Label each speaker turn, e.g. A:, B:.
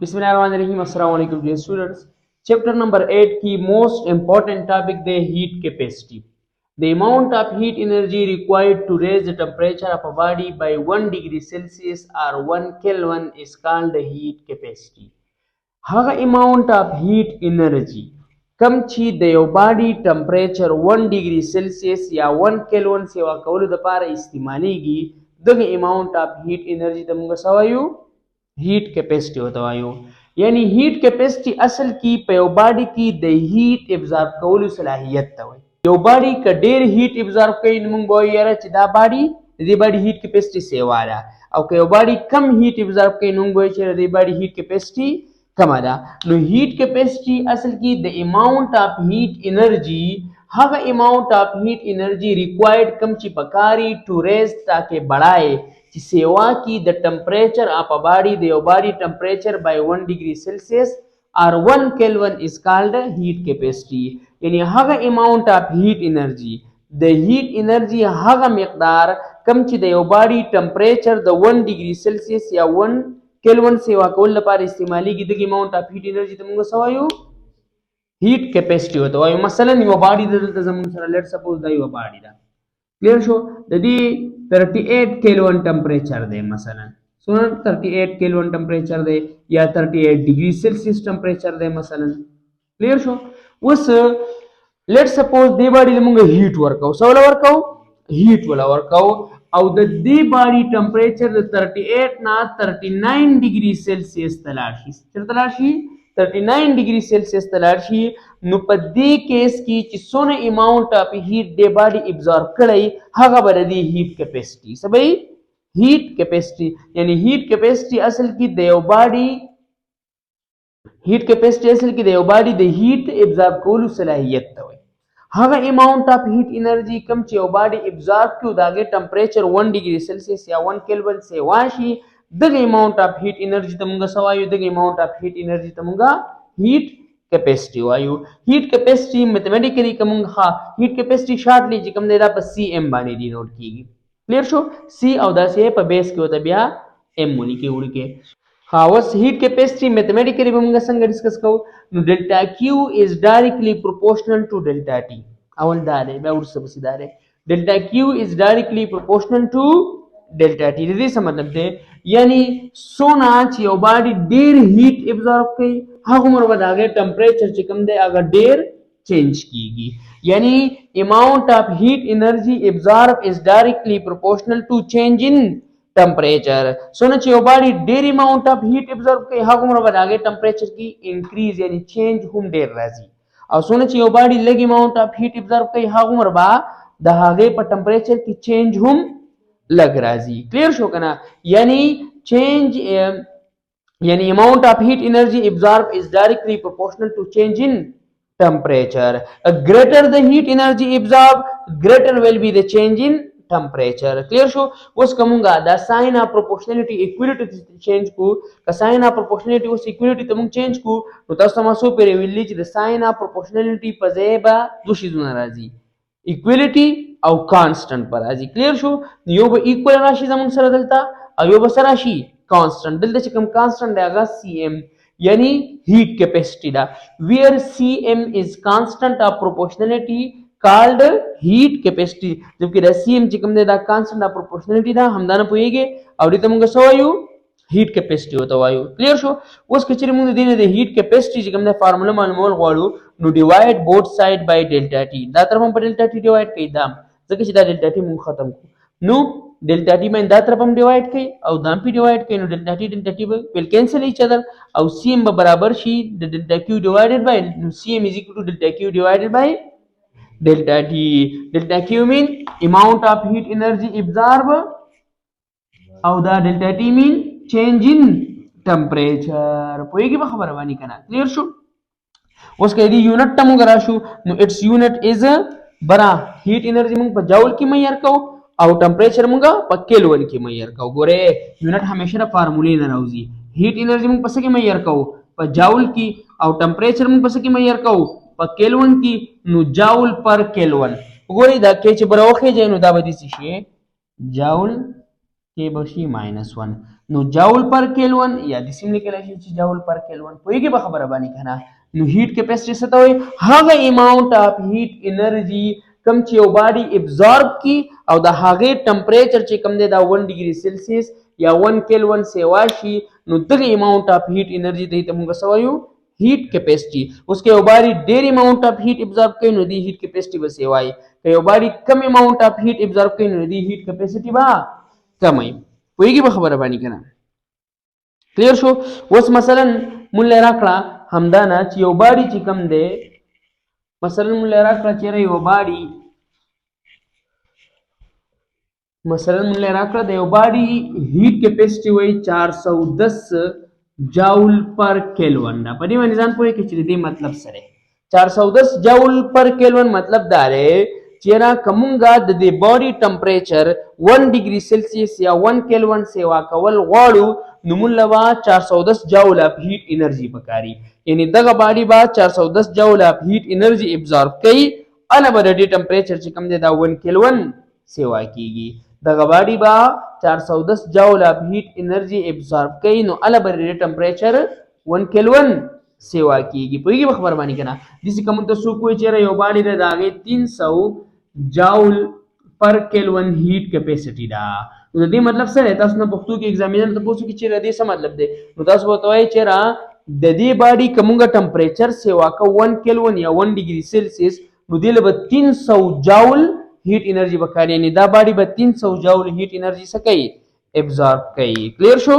A: Bismillahirrahmanirrahim. Assalamu alaikum dear students. Chapter number 8 की most important topic the heat capacity. The amount of heat energy required to raise the temperature of a body by 1 degree Celsius or 1 Kelvin is called the heat capacity. هغه amount of heat energy کم چې د یو باډي ټمپریچر 1 ډیګري سیلسیس یا 1 کیلوین سیوا کولو لپاره استعمالیږي دغه amount of heat energy ته موږ سوایو هیټ کیپیسټي وته وایو. یعنی هیټ کیپیسټي اصل کې په یو باډي کې د هیټ ابزارب کولو صلاحیت ته وایي. یو باډي که ډیر هیټ ابزارب کوي نو موږ وایو یاره چې دا باډي د دې باډي هیټ کیپیسټي سیوا ده، او که یو باډي کم هیټ ابزارب کوي نو موږ وایو چې د دې باډي هیټ کیپیسټي کمه ده. نو هیټ کیپیسټي اصل کې د اماونټ اف هیټ انرژي هغه اماونټ اف هیټ انرژي ریکوایرډ کم چې پکاري ټو ریز تاکہ بڑھائے چې سیوا کی د ټمپریچر اف ا باډي د یو باډي ټمپریچر بای 1 ډیګري سیلسیس اور 1 کیلوین از کالډ هیټ کیپیسټي. یعنی هغه اماونټ اف هیټ انرژي د هیټ انرژي هغه مقدار کم چې د یو باډي ټمپریچر د 1 ډیګري سیلسیس یا 1 کیلوین سیوا کول لپاره استعمالیږي دغه اماونټ اف هیټ انرژي ته موږ سوایو هیټ کیپیسټي وته وایو. مثلا یو باډي دلته زموږ سره لیټ سپوز دا یو باډي ده، کلیر شو، د دې 38 کیلوین ټمپریچر دی، مثلا سونه 38 کیلوین ټمپریچر دی یا 38 ډیګري سیلسیس ټمپریچر دی مثلا، کلیر شو. اوس لیټ سپوز دی باډي موږ هیټ ورکو، سوال ورکو هیټ ولا ورکو، او د دې باډي ټمپریچر د 38 نه 39 ډیګري سیلسیس ته لاړ شي، چیرته لاړ شي 39 ډیګري سیلسیس ته لاړ شي. نو په دې کیس کې چې څونه اماونټ اف هیټ دی باډي ابزارب کړی هغه به د هیټ کیپیسټي سبي هیټ کیپیسټي. یعنی هیټ کیپیسټي اصل کې د یو باډي هیټ کیپیسټي اصل کې د یو باډي د هیټ ابزارب کولو صلاحیت ته وایي. هغه اماونټ اف هیټ انرژي کم چې یو باډي ابزارب کړي داګه ټمپریچر 1 ډیګري سیلسیس یا 1 کیلوین سیوا شي دغه اماونټ اف هیټ انرژي ته موږ سوایو دغه اماونټ اف هیټ انرژي ته موږ هیټ کیپیسټي وایو. هیټ کیپیسټي میتھمیټیکلی کوم ها هیټ کیپیسټي شارټلی چې کوم دی دا په سی ام باندې ډینوټ کیږي، کلیر شو. سی او داسې په بیس کې وته بیا ام ونی کې وړي. ها اوس هیټ کیپیسټي میتھمیټیکلی به موږ څنګه ډیسکس کوو نو ډیلټا کیو از ډایرکټلی پروپورشنل ټو ډیلټا ټی. اول دا دی بیا ورسره بس دا دی ډیلټا کیو از ډایرکټلی پروپورشنل ټو ډیلټا ټی. دې څه مطلب دی یعنی سونا چې یو باډي ډیر هیټ ابزارب کوي هغه عمر به داغه ټمپریچر چې کوم دی هغه ډیر چینج کیږي. یعنی اماونٹ اف هیټ انرژي ابزارب از ډایرکټلی پروپورشنل ټو چینج ان ټمپریچر. سونه چې یو باډي ډیر اماونٹ اف هیټ ابزارب کوي هغه عمر به داغه ټمپریچر کې انکریز یعنی چینج هم ډیر راځي، او سونه چې یو باډي لږ اماونٹ اف هیټ ابزارب کوي هغه عمر به د هغه په ټمپریچر کې چینج هم لګ راځي، کلیر شو کنه. یعنی چینج یعنی amount of heat energy absorbed is directly proportional to change in temperature. Greater the heat energy absorbed, greater will be the change in temperature. Clear شو. اوس کومه دا sign of proportionality equality change کو که sign of proportionality اوس equality ته موږ change کو نو تاسو ته مسو پر ویلې چې د sign of proportionality په ځای به دوه شیزونه راځي، equality او constant پر راځي، کلیر شو. یو به equal راشي زموږ سره دلته او یو به سره راشي constant. دلته چې کوم constant دی هغه cm یعنی heat capacity دا where cm is constant of proportionality called heat capacity. جبکې دا cm چې کوم دی دا constant of proportionality دا همدانه پوهیږي او دې ته موږ سوایو heat capacity وته وایو، کلیر شو. اوس که چیرې موږ د دې نه د heat capacity چې کوم دی فارموله معلومول غواړو نو divide both side by delta t. دا طرف هم په delta t divide کړئ دا ځکه چې دا delta t موږ ختم کړو نو delta t باندې دا طرف هم ډیوایډ کړئ او دا هم ډیوایډ کړئ نو delta t will cancel each other او cm به برابر شي د delta q divided by نو cm is equal to delta q divided by delta t. delta q mean amount of heat energy absorbed او دا delta t mean change in temperature. پوهیږئ په خبره باندې کنه، کلیر شو. اوس که دې یونټ ته موږ راشو نو its unit is برا heat energy موږ په جاول کې معیار کوو او ټمپریچر موږ په کیلوین کې معیار کوو. ګوره یونټ همیشه د فارمولې نه راوځي. هیټ انرژي موږ په څه کې معیار کوو په جاول کې او ټمپریچر موږ په څه کې معیار کوو په کیلوین کې نو جاول پر کیلوین. ګورئ دا کې چې بروخه ځای نو دا به دي شي جاول کې بشي -1 نو جاول پر کیلون یا د سیم لیکلای شي چې جاول پر کیلون پوهیږي به خبره باندې کنه. نو هیټ کیپیسټي څه ته وایي؟ هغه اماونټ اف هیټ انرژي کم چې یو باډي ابزارب کی او د هغې ټمپریچر چې کم دی دا 1 ډیګري سیلسیس یا 1 کیلون سیوا شي نو دغه اماونټ اف هیټ انرژي ته موږ څه وایو؟ هیټ کیپیسټي. اوس که یو باډي ډیر اماونټ اف هیټ ابزارب کوي نو دی هیټ کیپیسټي به څه وایي. که یو باډي کم اماونټ اف هیټ ابزارب کوي نو دی هیټ کیپیسټي به کم وي. پوهیږي به خبره باندې کنه. کلیر شو؟ اوس مثلا مونږ راکړه همدا نه چې یو باډي چې کم دی مثلا مونږ راکړه چې یو باډي د یو باډي هیټ کیپیسټي وایي 410 جاول پر کیلون. دا په دې باندې ځان پوهې کې چې دې مطلب سره 410 جاول پر کیلون مطلب دا دی چې را کومګه د دې باډي ټمپریچر 1 ډیګري سیلسیس یا 1 کیلون سیوا کول غواړو نو موږ لوا 410 جاول اف هیټ انرژي پکاري. یعنی دغه باډي با 410 جاول اف هیټ انرژي ابزارب کوي انا به د دې ټمپریچر چې کوم دی دا 1 کیلون سیوا کیږي. دغه باډي با 410 جاول اف هیټ انرژي ابزارب کوي نو الا به د ټمپریچر 1 کیلون سیوا کیږي. پوهیږي به خبر باندې کنه. دسی کوم ته سو کوی چیرې یو باډي د داغه 300 جاول پر کیلون هیټ کیپیسټي دا. نو دې مطلب څه دی؟ تاسو نه پښتو کې ایگزامینر ته پوښتنه کوي چې دې څه مطلب دی. نو تاسو وتاوي چې را د دې باډي کومګه ټمپریچر سیوا کا 1 کیلون یا 1 ډیګري سیلسیس نو دې له 300 جاول هیټ انرژي وکړي. یعنی دا باډي به 300 جاول هیټ انرژي څه کوي؟ ابزارب کوي. کلیر شو؟